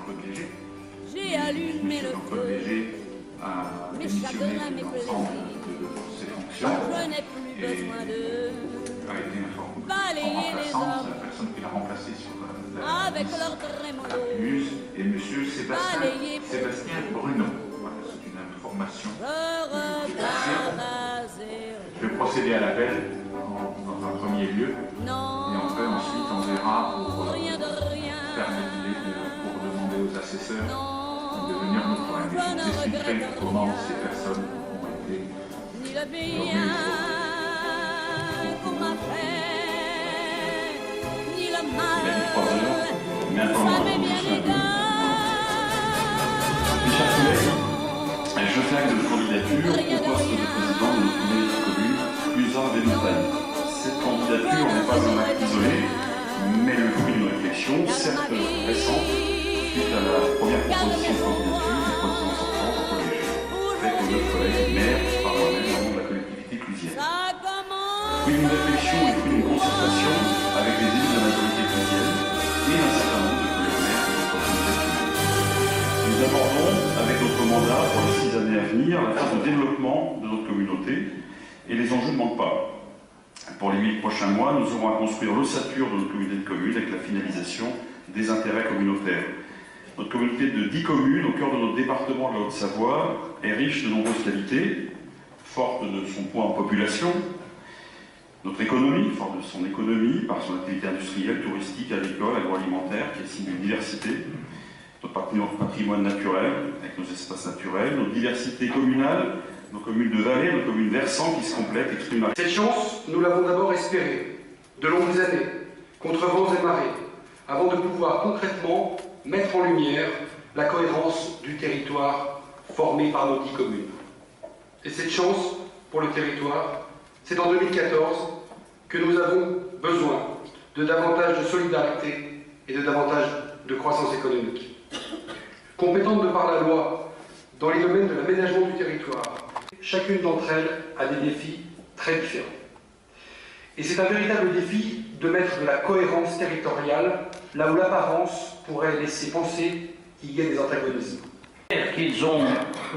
Jean-Claude Léger. J'ai allumé le Jean-Claude feu, Léger a mes démissionné chagrins, mes de plaisirs. l'ensemble de ses fonctions. Je n'ai plus besoin de A été informé balayer les remplaçant, hommes c'est la personne qui l'a remplacé sur avec liste, leur trémolo. Accuse, et monsieur Balayer Sébastien Bruno. Voilà, c'est une information. Je repars à zéro. Je vais procéder à l'appel dans un premier lieu. Non, Et après, ensuite, on verra pour rien de rien. pour demander aux assesseurs Non, de venir nous je voir. ne Vous expliquerez regrette comment rien. ces personnes ont été Ni le bien qu'on m'a fait, ni le mal. Il a dit 3 heures, mais Ça attends, m'est bien égal. mes chers collègues, je fais acte de candidature au poste de président de notre nouvelle commune, Clusaz des Montagnes. Cette candidature n'est pas un acte isolé, mais le fruit d'une réflexion, certes récente, suite à la première proposition de candidature du président sortant au collège, faite aux 9 collègues maires par moi-même au nom de la collectivité clusienne. Fruit d'une réflexion et fruit d'une concertation avec les élus de la majorité clusienne et d'un certain nombre de collègues maires de notre communauté clusienne. Nous abordons, avec notre mandat pour les 6 années à venir, la phase de développement de notre communauté et les enjeux ne manquent pas. Pour les 8 prochains mois, nous aurons à construire l'ossature de notre communauté de communes avec la finalisation des intérêts communautaires. Notre communauté de 10 communes, au cœur de notre département de la Haute-Savoie, est riche de nombreuses qualités, forte de son poids en population, notre économie, forte de son économie, par son activité industrielle, touristique, agricole, agroalimentaire, qui est signe d'une diversité, notre patrimoine naturel, avec nos espaces naturels, notre diversité communale, nos communes de vallée, nos communes versants qui se complètent, expriment la... Cette chance, nous l'avons d'abord espérée, de longues années, contre vents et marées, avant de pouvoir concrètement mettre en lumière la cohérence du territoire formé par nos 10 communes. Et cette chance, pour le territoire, c'est en 2014 que nous avons besoin de davantage de solidarité et de davantage de croissance économique. Compétente de par la loi dans les domaines de l'aménagement du territoire, chacune d'entre elles a des défis très différents. Et c'est un véritable défi de mettre de la cohérence territoriale là où l'apparence pourrait laisser penser qu'il y a des antagonismes. Qu'ils ont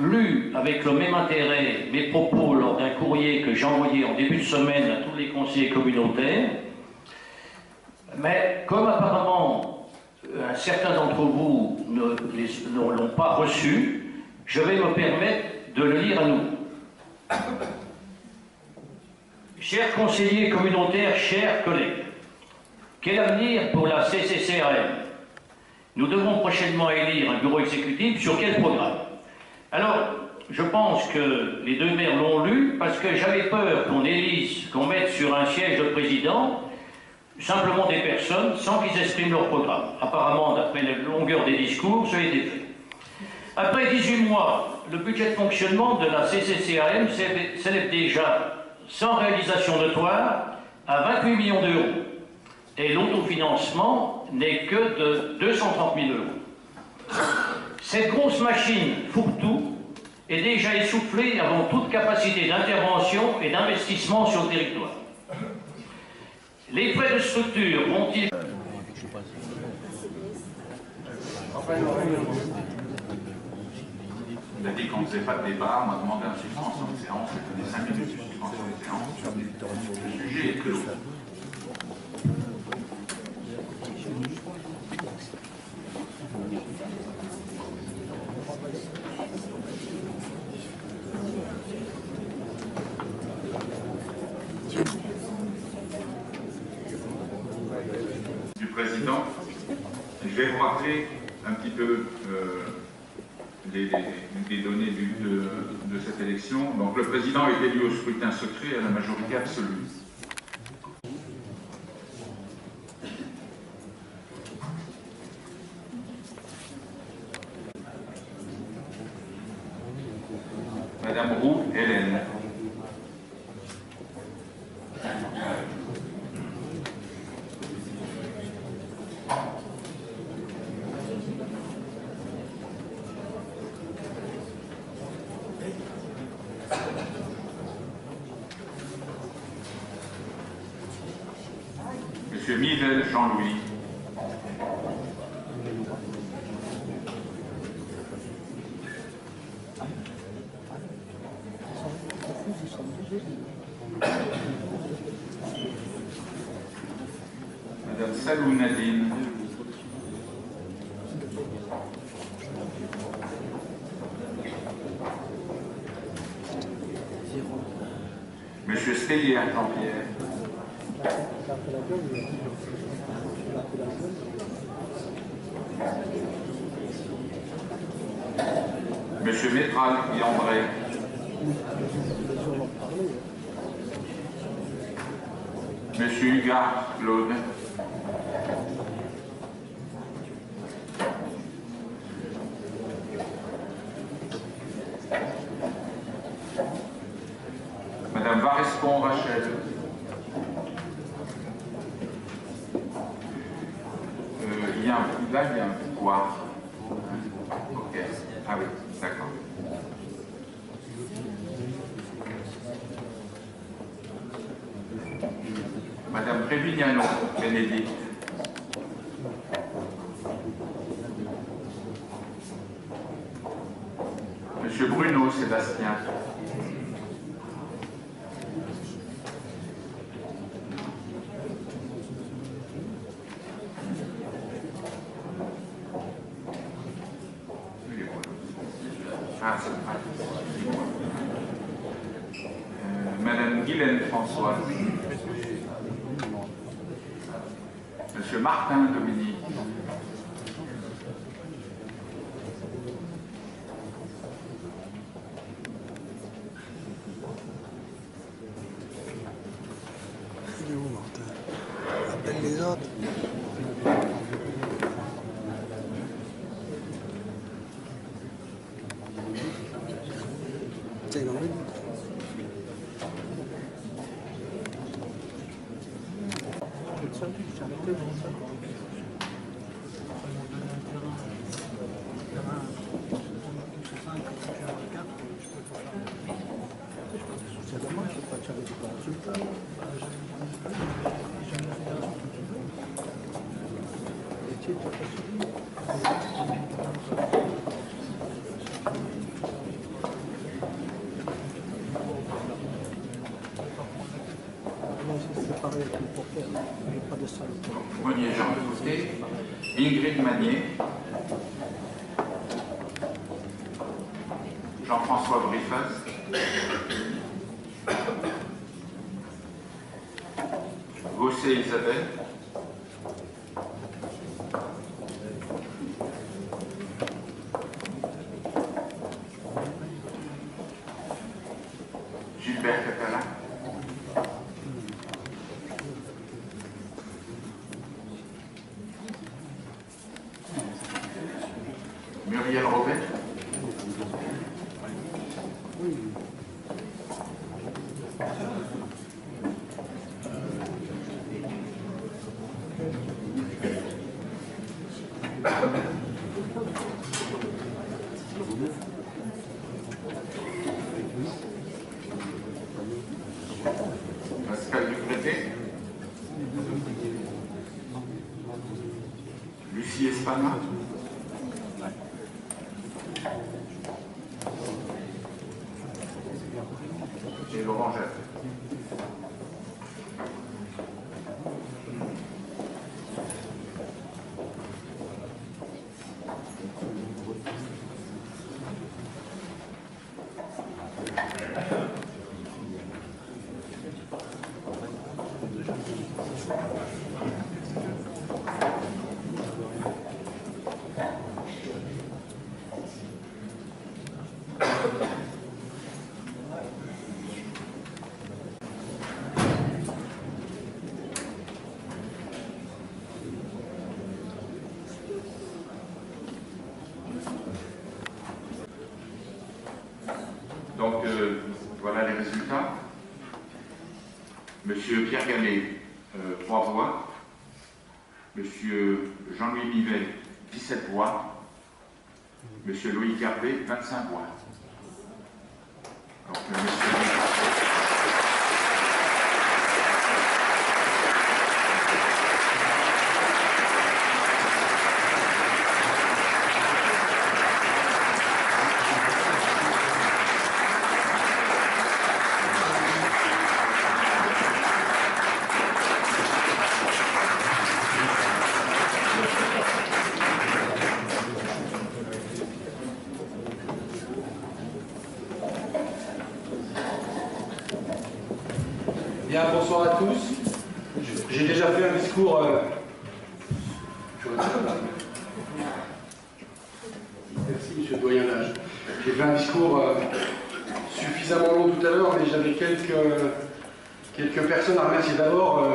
lu avec le même intérêt mes propos lors d'un courrier que j'ai envoyé en début de semaine à tous les conseillers communautaires, mais comme apparemment un certain d'entre vous ne l'ont pas reçu, je vais me permettre de le lire à nouveau. Chers conseillers communautaires, chers collègues, quel avenir pour la CCCRM? Nous devons prochainement élire un bureau exécutif. Sur quel programme? Alors, je pense que les deux maires l'ont lu parce que j'avais peur qu'on élise, qu'on mette sur un siège de président simplement des personnes sans qu'ils expriment leur programme. Apparemment, d'après la longueur des discours, ça a été fait. Après 18 mois, le budget de fonctionnement de la CCCRM s'élève déjà, sans réalisation notoire, à 28 millions d'euros. Et l'autofinancement n'est que de 230 000 euros. Cette grosse machine fourre-tout est déjà essoufflée avant toute capacité d'intervention et d'investissement sur le territoire. Les frais de structure vont-ils... Il a dit qu'on ne faisait pas de débat, on m'a demandé un suspension de séance, c'était des 5 minutes de suspension de séance. Le sujet est clos. Du président, je vais vous rappeler un petit peu les données de cette élection. Donc le président est élu au scrutin secret à la majorité absolue. Madame Roux, Hélène. Monsieur Mivel Jean-Louis. Salou Nadine. Monsieur Steyer Jean-Pierre. Monsieur Métral et André. Monsieur Hugard Claude. Madame Varespont Rachel. Il y a un pouvoir. Ok. Ah oui, d'accord. Madame Prévignano, Bénédicte. Monsieur Bruno, Sébastien. Madame Guylaine François. Monsieur Martin Dominique. Il est où, Martin? Appelle les autres. Tiens, non, Monnier Jean Côté. Ingrid Magnier. Jean-François Briffas. Gosset Isabelle. Gilbert Catalan. Muriel Robert. Pascal Ducrété. Lucie Espana. Et Laurent Jacques. Donc, voilà les résultats. Monsieur Pierre Gallet, 3 voix. Monsieur Jean-Louis Mivet, 17 voix. Monsieur Loïc Hervé, 25 voix. Donc, Bien, bonsoir à tous. J'ai déjà fait un discours. Merci, monsieur le doyen d'âge. J'ai fait un discours suffisamment long tout à l'heure, mais j'avais quelques personnes à remercier. D'abord,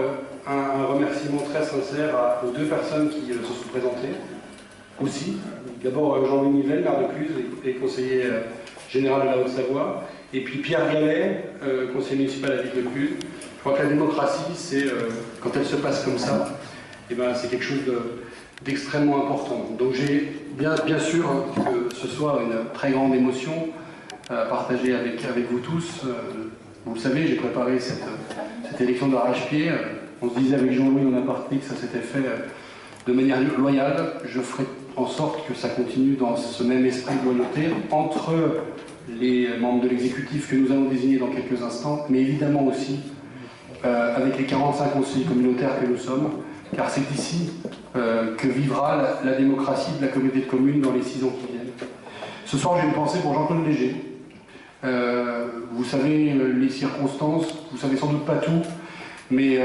un remerciement très sincère aux deux personnes qui se sont présentées aussi. D'abord, Jean-Louis Nivelle, maire de Cluses et conseiller général de la Haute-Savoie. Et puis Pierre Gallet, conseiller municipal à la ville de Cluses. Je crois que la démocratie, c'est quand elle se passe comme ça, eh ben, c'est quelque chose d'extrêmement important. Donc j'ai bien sûr que ce soit une très grande émotion à partager avec vous tous. Vous le savez, j'ai préparé cette élection d'arrache-pied. On se disait avec Jean-Louis, on a parti que ça s'était fait de manière loyale. Je ferai en sorte que ça continue dans ce même esprit de loyauté entre les membres de l'exécutif que nous allons désigner dans quelques instants, mais évidemment aussi avec les 45 conseillers communautaires que nous sommes, car c'est ici que vivra la démocratie de la communauté de communes dans les 6 ans qui viennent. Ce soir, j'ai une pensée pour Jean-Claude Léger. Vous savez les circonstances, vous savez sans doute pas tout, mais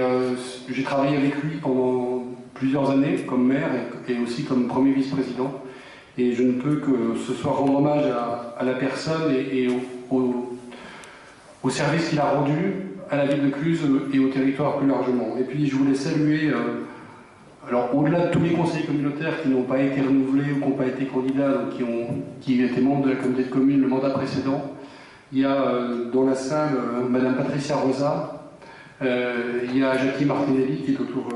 j'ai travaillé avec lui pendant plusieurs années comme maire et aussi comme premier vice-président. Et je ne peux que ce soir rendre hommage à la personne et au service qu'il a rendu à la ville de Cluses et au territoire plus largement. Et puis je voulais saluer, alors au-delà de tous les conseillers communautaires qui n'ont pas été renouvelés ou qui n'ont pas été candidats, donc qui étaient membres de la communauté de communes le mandat précédent, il y a dans la salle Madame Patricia Rosa, il y a Jackie Martinelli qui est autour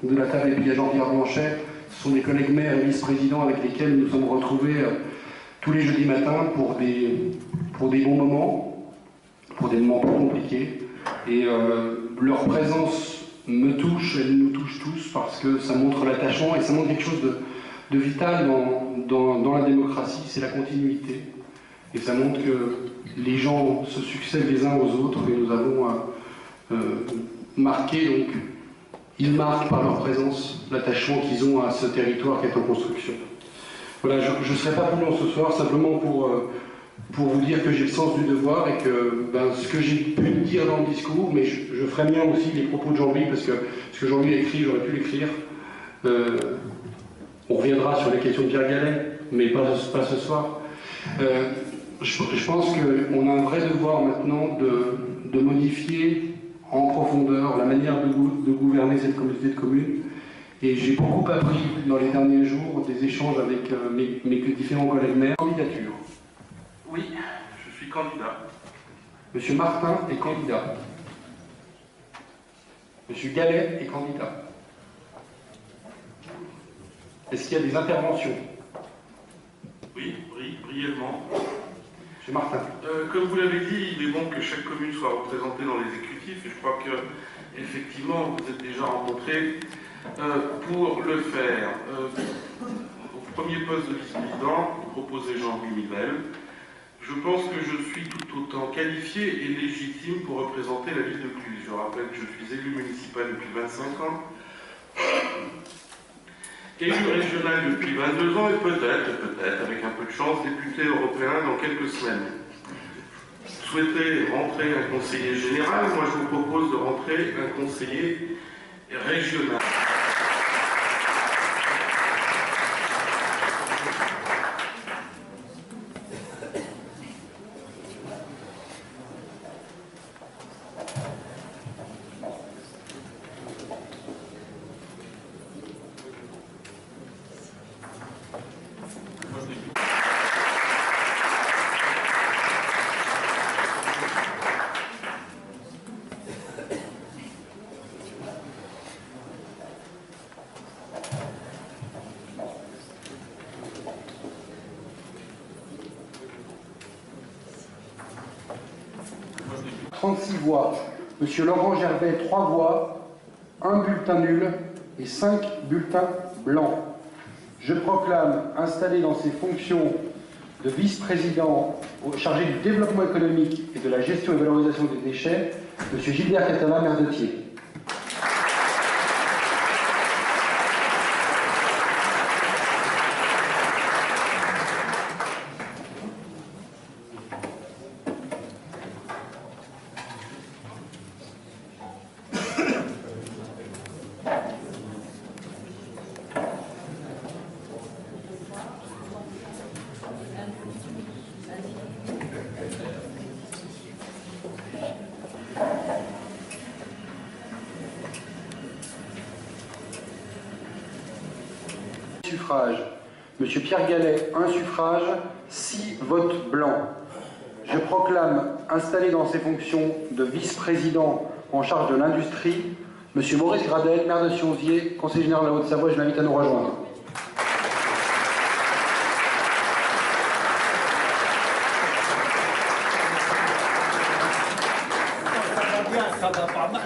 de la table, et puis il y a Jean-Pierre Blanchet. Ce sont des collègues maires et vice-présidents avec lesquels nous nous sommes retrouvés tous les jeudis matins pour des bons moments, pour des moments plus compliqués. Et leur présence me touche, elle nous touche tous, parce que ça montre l'attachement et ça montre quelque chose de vital dans la démocratie, c'est la continuité. Et ça montre que les gens se succèdent les uns aux autres et nous avons marqué, donc, ils marquent par leur présence l'attachement qu'ils ont à ce territoire qui est en construction. Voilà, je ne serai pas plus long ce soir, simplement pour vous dire que j'ai le sens du devoir et que ce que j'ai pu dire dans le discours, mais je ferai bien aussi les propos de Jean-Louis, parce que ce que Jean-Louis a écrit, j'aurais pu l'écrire. On reviendra sur les questions de Pierre Gallet, mais pas ce soir. Je pense qu'on a un vrai devoir maintenant de modifier en profondeur la manière de gouverner cette communauté de communes. Et j'ai beaucoup appris dans les derniers jours des échanges avec mes différents collègues maires. Candidature. Oui, je suis candidat. Monsieur Martin est candidat. Monsieur Gallet est candidat. Est-ce qu'il y a des interventions? Oui, brièvement. Monsieur Martin. Comme vous l'avez dit, il est bon que chaque commune soit représentée dans l'exécutif, et je crois que, effectivement, vous êtes déjà rencontrés pour le faire. Au premier poste de vice-président, vous proposez Jean-Louis Nivelle. Je pense que je suis tout autant qualifié et légitime pour représenter la ville de Cluses. Je rappelle que je suis élu municipal depuis 25 ans, élu régional depuis 22 ans et peut-être, avec un peu de chance, député européen dans quelques semaines. Souhaitez rentrer un conseiller général, moi je vous propose de rentrer un conseiller régional. Voix. Monsieur Laurent Gervais, 3 voix, 1 bulletin nul et 5 bulletins blancs. Je proclame installé dans ses fonctions de vice-président chargé du développement économique et de la gestion et valorisation des déchets, monsieur Gilbert Catala, maire de Thiers. suffrages. Monsieur Pierre Gallet, 1 suffrage, 6 votes blancs. Je proclame installé dans ses fonctions de vice-président en charge de l'industrie, Monsieur Maurice Gradel, maire de Sionzier, conseiller général de la Haute-Savoie. Je l'invite à nous rejoindre. Ça va pas mal.